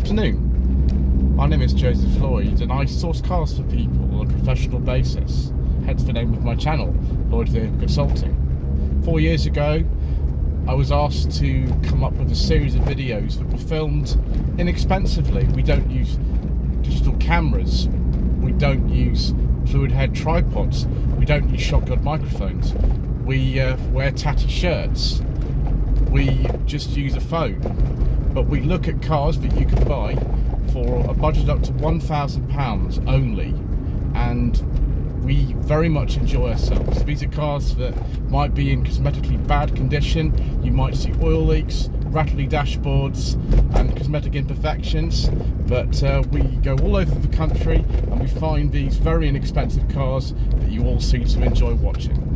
afternoon. My name is Joseph Lloyd and I source cars for people on a professional basis, hence the name of my channel, Lloyd Vehicle Consulting. 4 years ago, I was asked to come up with a series of videos that were filmed inexpensively. We don't use digital cameras, we don't use fluid head tripods, we don't use shotgun microphones, we wear tatty shirts, we just use a phone. But we look at cars that you can buy for a budget up to £1,000 only, and we very much enjoy ourselves. These are cars that might be in cosmetically bad condition. You might see oil leaks, rattly dashboards and cosmetic imperfections, but we go all over the country and we find these very inexpensive cars that you all seem to enjoy watching.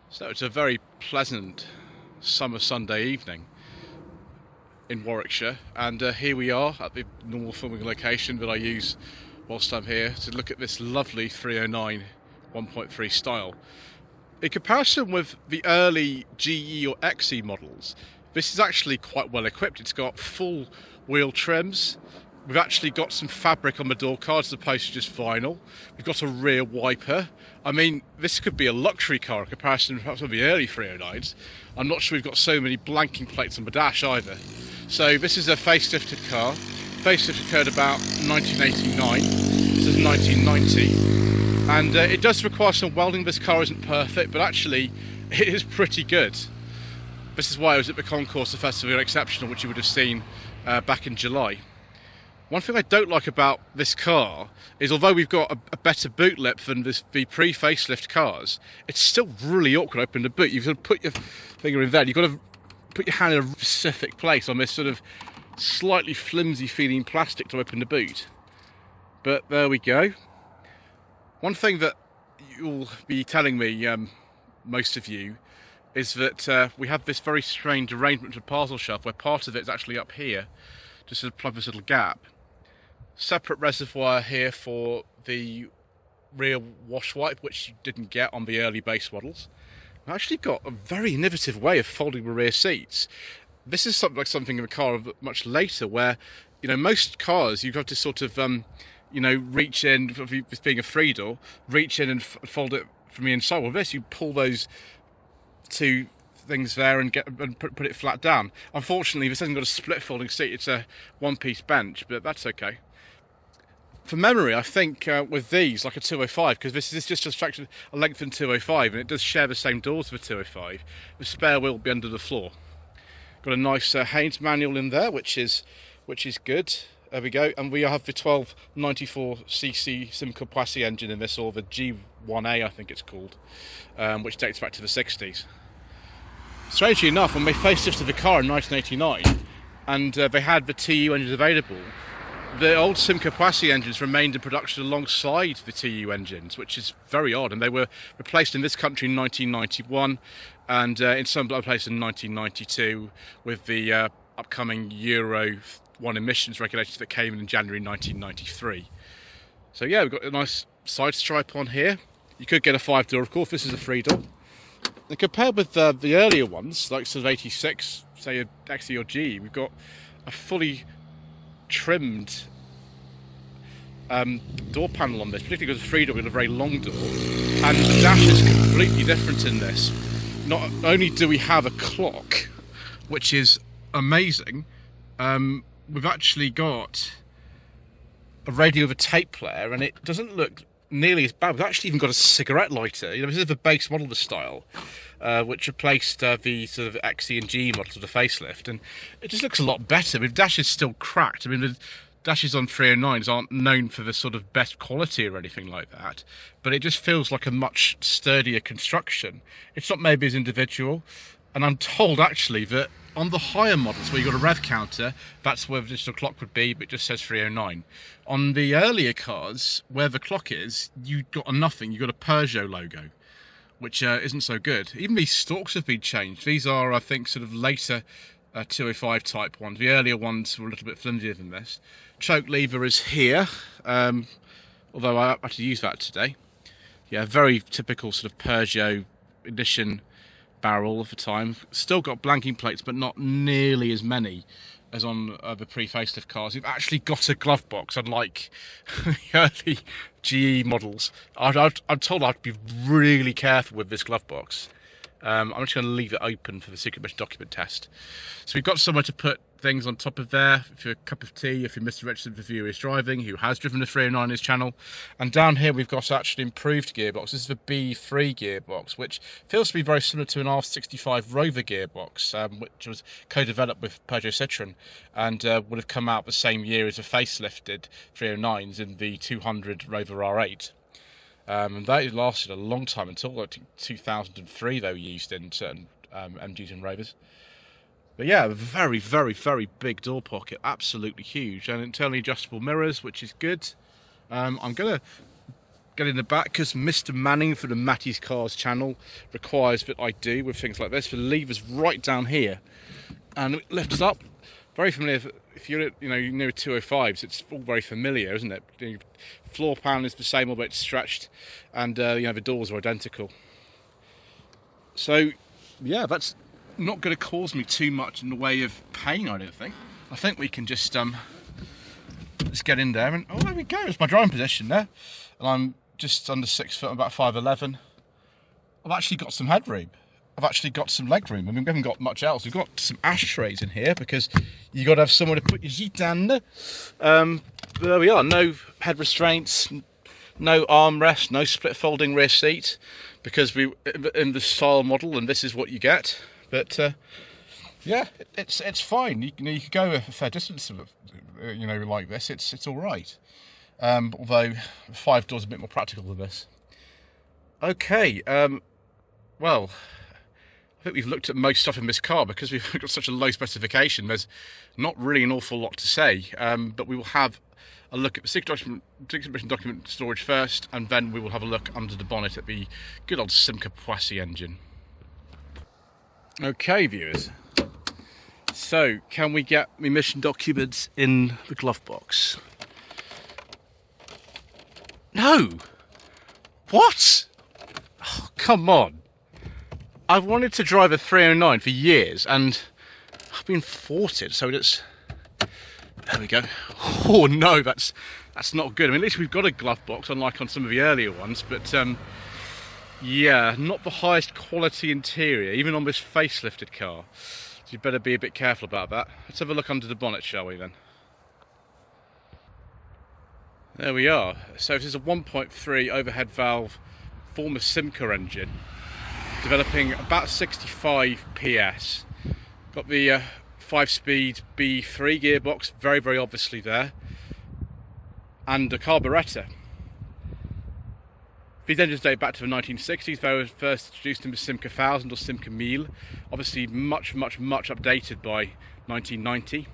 So it's a very pleasant summer Sunday evening in Warwickshire, and here we are at the normal filming location that I use whilst I'm here to look at this lovely 309 1.3 style. In comparison with the early GE or XE models, this is actually quite well equipped. It's got full wheel trims. We've actually got some fabric on the door cards as opposed to just vinyl. We've got a rear wiper. I mean, this could be a luxury car in comparison perhaps with the early 309s. I'm not sure we've got so many blanking plates on the dash either. So this is a facelifted car. Facelift occurred about 1989. This is 1990. And it does require some welding. This car isn't perfect, but actually it is pretty good. This is why I was at the Concourse, the Festival Exceptional, which you would have seen back in July. One thing I don't like about this car is, although we've got a better boot lip than the pre-facelift cars, it's still really awkward to open the boot. You've got to put your finger in there. You've got to put your hand in a specific place on this sort of slightly flimsy feeling plastic to open the boot. But there we go. One thing that you'll be telling me, most of you, is that we have this very strange arrangement of the parcel shelf where part of it is actually up here, just to plug this little gap. Separate reservoir here for the rear wash wipe, which you didn't get on the early base models. We've actually got a very innovative way of folding the rear seats. This is something in a car much later, where, you know, most cars you have to sort of you know, reach in, this being a 3-door, reach in and fold it from the inside. Well, this, you pull those two things there and put it flat down. Unfortunately, this hasn't got a split folding seat. It's a one-piece bench, but that's okay. For memory, I think with these, like a 205, because this is just a lengthened 205, and it does share the same doors with a 205. The spare wheel will be under the floor. Got a nice Haynes manual in there, which is good. There we go, and we have the 1294cc Simca Poissy engine in this, or the G1A, I think it's called, which dates back to the 60s. Strangely enough, when they facelifted the car in 1989, and they had the TU engines available, the old Simca Poissy engines remained in production alongside the TU engines, which is very odd, and they were replaced in this country in 1991, and in some other places in 1992, with the upcoming Euro 1 emissions regulations that came in January 1993. So yeah, we've got a nice side stripe on here. You could get a 5-door, of course. This is a 3-door. And compared with the earlier ones, like sort of 86, say a XE or G, we've got a fully trimmed door panel on this, particularly because the 3-door with a very long door, and the dash is completely different in this. Not only do we have a clock, which is amazing, we've actually got a radio with a tape player, and it doesn't look nearly as bad. We've actually even got a cigarette lighter. You know, this is the base model of the style, which replaced the sort of XE and G models of the facelift, and it just looks a lot better. The dash is still cracked. I mean, the dashes on 309s aren't known for the sort of best quality or anything like that, but it just feels like a much sturdier construction. It's not maybe as individual, and I'm told actually that on the higher models where you've got a rev counter, that's where the digital clock would be, but it just says 309. On the earlier cars, where the clock is, you've got a nothing. You've got a Peugeot logo, which isn't so good. Even these stalks have been changed. These are, I think, sort of later 205 type ones. The earlier ones were a little bit flimsier than this. Choke lever is here, although I had to use that today. Yeah, very typical sort of Peugeot ignition barrel of the time. Still got blanking plates, but not nearly as many as on the pre-facelift cars. We've actually got a glove box, unlike the early GE models. I'm told I have to be really careful with this glove box. I'm just going to leave it open for the secret mission document test. So we've got somewhere to put things on top of there. If you're a cup of tea, if you're Mr. Registered Reviewer is driving, who has driven the 309 on his channel. And down here we've got actually improved gearbox. This is the B3 gearbox, which feels to be very similar to an R65 Rover gearbox, which was co-developed with Peugeot Citroën, and would have come out the same year as the facelifted 309s in the 200 Rover R8. And that lasted a long time, until I think 2003 they were used in certain MGs and Rovers. But yeah, very, very, very big door pocket, absolutely huge, and internally adjustable mirrors, which is good. I'm going to get in the back because Mr. Manning for the Matty's Cars channel requires that I do with things like this. The lever's right down here, and it lifts up. Very familiar. If you're near 205s, it's all very familiar, isn't it? The floor panel is the same, although it's stretched, and the doors are identical. So yeah, that's not going to cause me too much in the way of pain, I don't think. I think we can just let's get in there, and oh, there we go. It's my driving position there, and I'm just under 6 foot, about 5'11". I've actually got some headroom. I've actually got some leg room. I mean, we haven't got much else. We've got some ashtrays in here because you've got to have somewhere to put your gitan. There we are. No head restraints, no armrest, no split folding rear seat, because we in the style model, and this is what you get. But yeah, it's fine. You could go a fair distance, like this. It's all right. Although 5 doors are a bit more practical than this. Okay. Well, I think we've looked at most stuff in this car because we've got such a low specification. There's not really an awful lot to say, but we will have a look at the secret mission document storage first, and then we will have a look under the bonnet at the good old Simca Poissy engine. Okay, viewers. So, can we get the mission documents in the glove box? No! What? Oh, come on. I've wanted to drive a 309 for years, and I've been thwarted, so it's... There we go. Oh no, that's not good. I mean, at least we've got a glove box, unlike on some of the earlier ones, but yeah, not the highest quality interior, even on this facelifted car. So you'd better be a bit careful about that. Let's have a look under the bonnet, shall we then? There we are. So this is a 1.3 overhead valve former Simca engine, developing about 65 PS. Got the 5-speed B3 gearbox, very, very obviously there, and a carburettor. These engines date back to the 1960s. They were first introduced in the Simca 1000 or Simca 1000, obviously much, much, much updated by 1990. You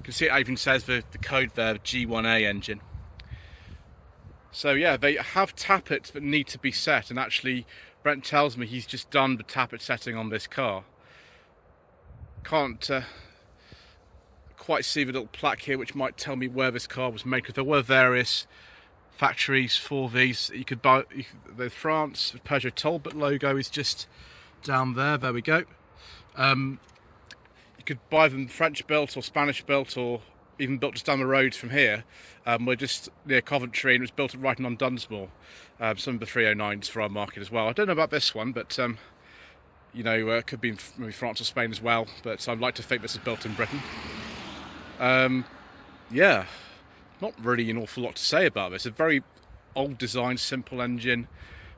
can see it even says the code there, G1A engine. So yeah, they have tappets that need to be set, and actually Brent tells me he's just done the tappet setting on this car. Can't quite see the little plaque here which might tell me where this car was made, because there were various factories for these. You could buy the France Peugeot Talbot logo is just down there. There we go. You could buy them French built or Spanish built, or even built just down the road from here. We're just near Coventry, and it was built right on Dunsmore. Some of the 309s for our market as well. I don't know about this one, but it could be in maybe France or Spain as well, but I'd like to think this is built in Britain. Yeah, not really an awful lot to say about this. A very old design, simple engine.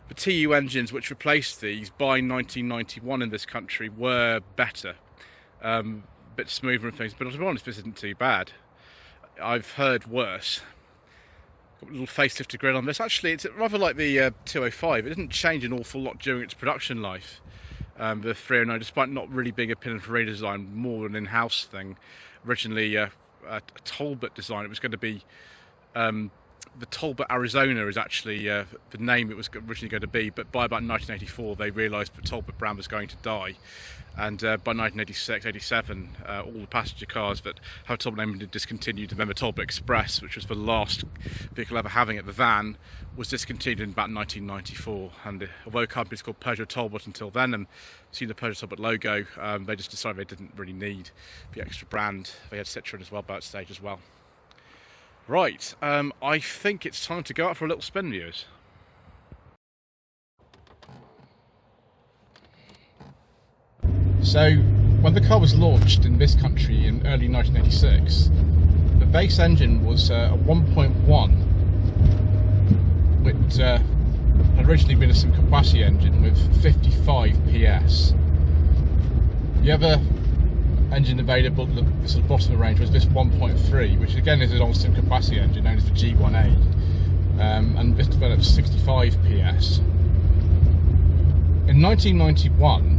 The TU engines which replaced these by 1991 in this country were better, a bit smoother and things, but to be honest, this isn't too bad. I've heard worse. Got a little facelifted grill on this. Actually, it's rather like the 205. It didn't change an awful lot during its production life. The 309, despite not really being a pin for redesign, more an in-house thing. Originally a Talbot design. It was going to be the Talbot Arizona is actually the name it was originally going to be, but by about 1984 they realised the Talbot brand was going to die, and by 1986, 87, all the passenger cars that have a Talbot name were discontinued, and then the Talbot Express, which was the last vehicle ever having it, the van, was discontinued in about 1994. And although the company's called Peugeot Talbot until then, and seen the Peugeot Talbot logo, they just decided they didn't really need the extra brand. They had Citroën as well by that stage as well. Right, I think it's time to go out for a little spin, viewers. So, when the car was launched in this country in early 1986, the base engine was a 1.1, which had originally been a Simcoe-Poissy engine with 55 PS. The other engine available at the sort of bottom of the range was this 1.3, which again is an old Simcoe-Poissy engine known as the G1A, and this developed 65 PS. In 1991,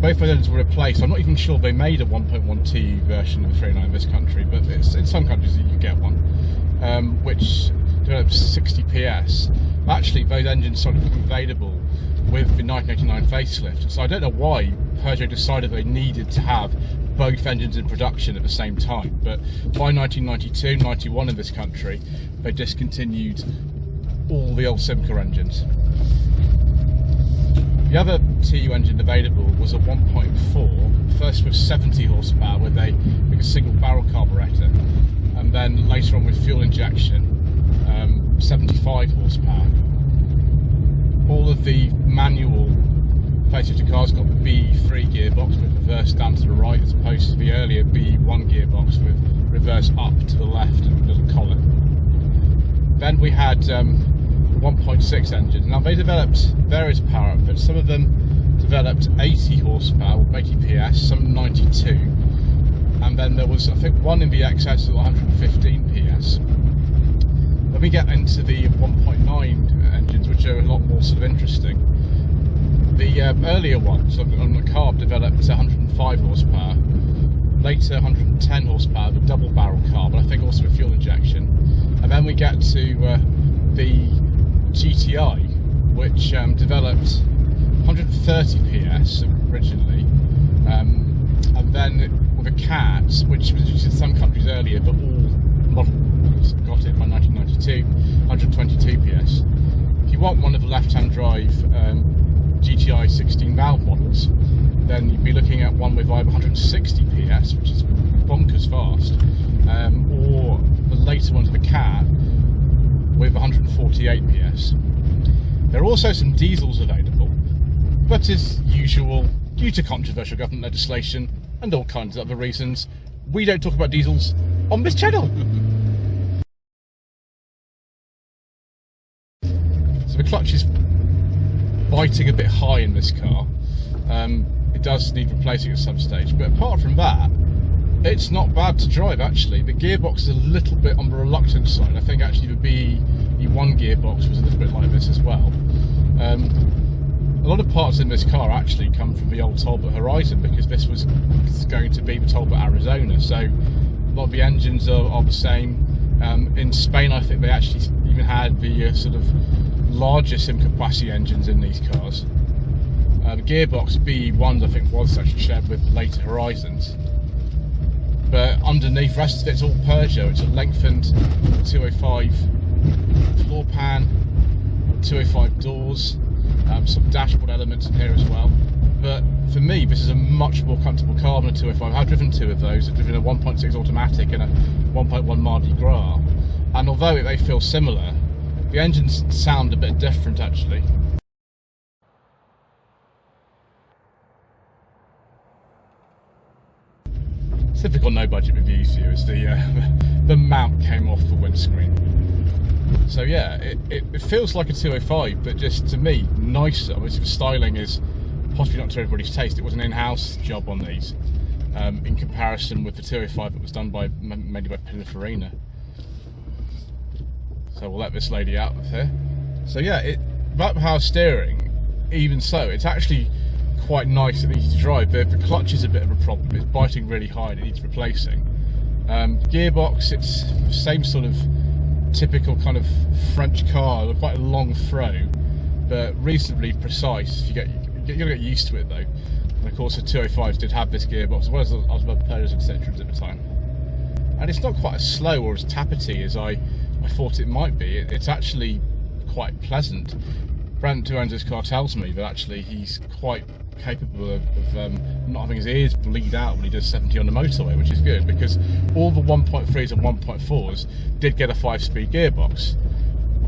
both engines were replaced. I'm not even sure they made a 1.1 TU version of the 309 in this country, but it's, in some countries you get one, which developed 60 PS. Actually, those engines started becoming available with the 1989 facelift, so I don't know why Peugeot decided they needed to have both engines in production at the same time, but by 1992, 91 in this country, they discontinued all the old Simcoe engines. The other TU engine available was a 1.4, first with 70 horsepower with a single barrel carburettor, and then later on with fuel injection, 75 horsepower. All of the manual facelifted cars got the B3 gearbox with reverse down to the right, as opposed to the earlier B1 gearbox with reverse up to the left and a little collar. Then we had 1.6 engines. Now they developed various power outputs. Some of them developed 80 horsepower, 80 PS, some 92, and then there was, I think, one in the XS at 115 PS. Then we get into the 1.9 engines, which are a lot more sort of interesting. The earlier ones on the carb developed 105 horsepower, later 110 horsepower with double barrel carb, and I think also with fuel injection. And then we get to the GTI, which developed 130 PS originally, and then with a CAT, which was used in some countries earlier, but all models got it by 1992, 122 PS. If you want one of the left-hand drive GTI 16 valve models, then you'd be looking at one with either 160 PS, which is bonkers fast, or the later ones, the CAT, with 148 PS. There are also some diesels available, but as usual, due to controversial government legislation and all kinds of other reasons, we don't talk about diesels on this channel. So the clutch is biting a bit high in this car. It does need replacing at some stage, but apart from that, it's not bad to drive actually. The gearbox is a little bit on the reluctant side. I think actually the BE1 gearbox was a little bit like this as well. A lot of parts in this car actually come from the old Talbot Horizon, because this was going to be the Talbot Arizona, so a lot of the engines are the same. In Spain I think they actually even had the sort of larger Simcoe-Poissy engines in these cars. The gearbox BE1s I think was actually shared with later Horizons. But underneath, the rest of it's all Peugeot. It's a lengthened 205 floor pan, 205 doors, some dashboard elements in here as well. But for me, this is a much more comfortable car than a 205. I've driven two of those. I've driven a 1.6 automatic and a 1.1 Mardi Gras. And although they feel similar, the engines sound a bit different actually. Typical no budget reviews here as the mount came off the windscreen. So yeah, it feels like a 205, but just to me nicer. Obviously the styling is possibly not to everybody's taste. It was an in-house job on these, in comparison with the 205 that was done mainly by Pininfarina. So we'll let this lady out of here. So yeah, about power steering, even so, it's actually quite nice and easy to drive. The clutch is a bit of a problem. It's biting really hard. It needs replacing. Gearbox, it's the same sort of typical kind of French car with quite a long throw, but reasonably precise. You're gonna get used to it though. And of course the 205s did have this gearbox, as well as other Peugeots etc. at the time. And it's not quite as slow or as tappety as I thought it might be. It's actually quite pleasant. Brent, who owns this car, tells me that actually he's quite capable of not having his ears bleed out when he does 70 on the motorway, which is good, because all the 1.3s and 1.4s did get a 5-speed gearbox.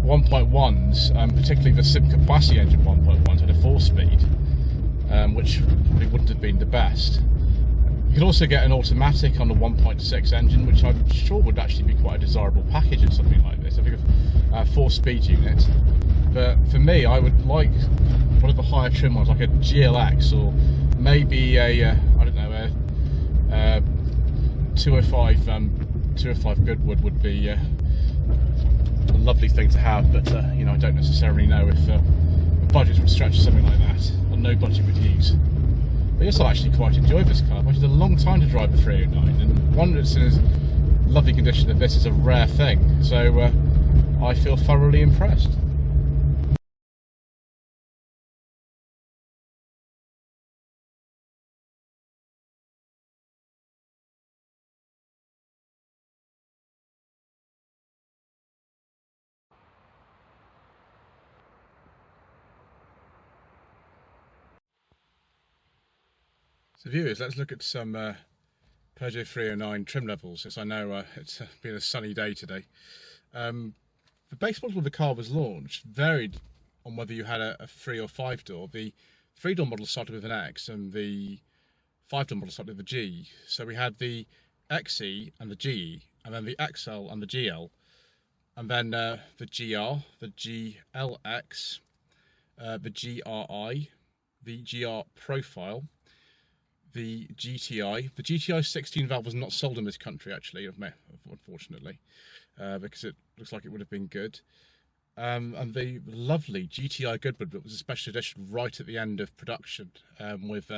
1.1s, particularly the Simca Poissy engine 1.1s, had a 4-speed, which probably wouldn't have been the best. You could also get an automatic on the 1.6 engine, which I'm sure would actually be quite a desirable package in something like this. I think a 4-speed unit. But for me, I would like one of the higher trim ones, like a GLX, or maybe a I don't know, a 205 Goodwood would be a lovely thing to have. But you know, I don't necessarily know if the budget would stretch to something like that, or no budget would use. But yes, I actually quite enjoy this car. It's a long time to drive the 309, and one that's in as lovely condition as this is a rare thing. So I feel thoroughly impressed. So viewers, let's look at some Peugeot 309 trim levels, since I know it's been a sunny day today. The base model of the car was launched varied on whether you had a 3 or 5 door. The 3 door model started with an X and the 5 door model started with a G. So we had the XE and the GE, and then the XL and the GL, and then the GR, the GLX, the GRI, the GR Profile, the GTI. The GTI 16 valve was not sold in this country, actually, unfortunately, because it looks like it would have been good. And the lovely GTI Goodwood, that was a special edition right at the end of production, with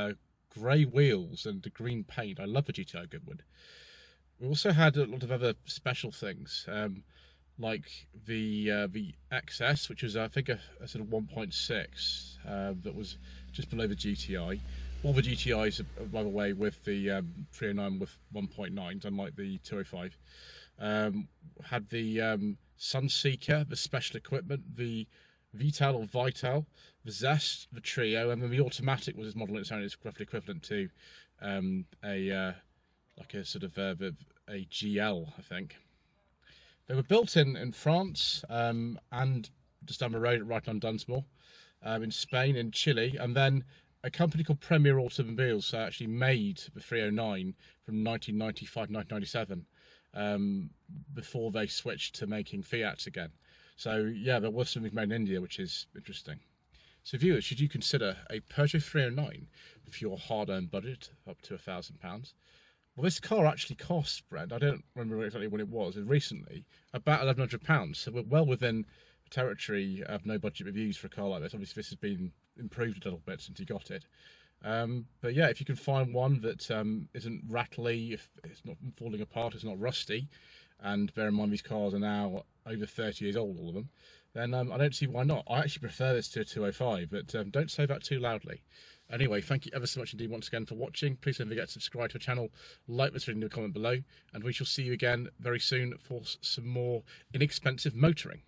grey wheels and the green paint. I love the GTI Goodwood. We also had a lot of other special things, like the XS, which was I think a sort of 1.6 that was just below the GTI. All the GTIs, by the way, with the 309 with 1.9s, unlike the 205. Had the Sunseeker, the special equipment, the Vital or Vital, the Zest, the Trio, and then the automatic was this model on its own. It's roughly equivalent to like a sort of a GL, I think. They were built in France and just down the road right on Dunsmore, in Spain, in Chile, and then a company called Premier Automobiles actually made the 309 from 1995 1997 before they switched to making Fiats again. So yeah, there was something made in India, which is interesting. So viewers, should you consider a Peugeot 309 for your hard-earned budget up to £1,000? Well, this car actually cost, Brent, I don't remember exactly when it was, recently, about £1,100. So we're well within the territory of no budget reviews for a car like this. Obviously this has been improved a little bit since you got it. But yeah, if you can find one that isn't rattly, if it's not falling apart, it's not rusty, and bear in mind these cars are now over 30 years old, all of them, then I don't see why not. I actually prefer this to a 205, but don't say that too loudly. Anyway, thank you ever so much indeed once again for watching. Please don't forget to subscribe to our channel, like this video, and leave a comment below, and we shall see you again very soon for some more inexpensive motoring.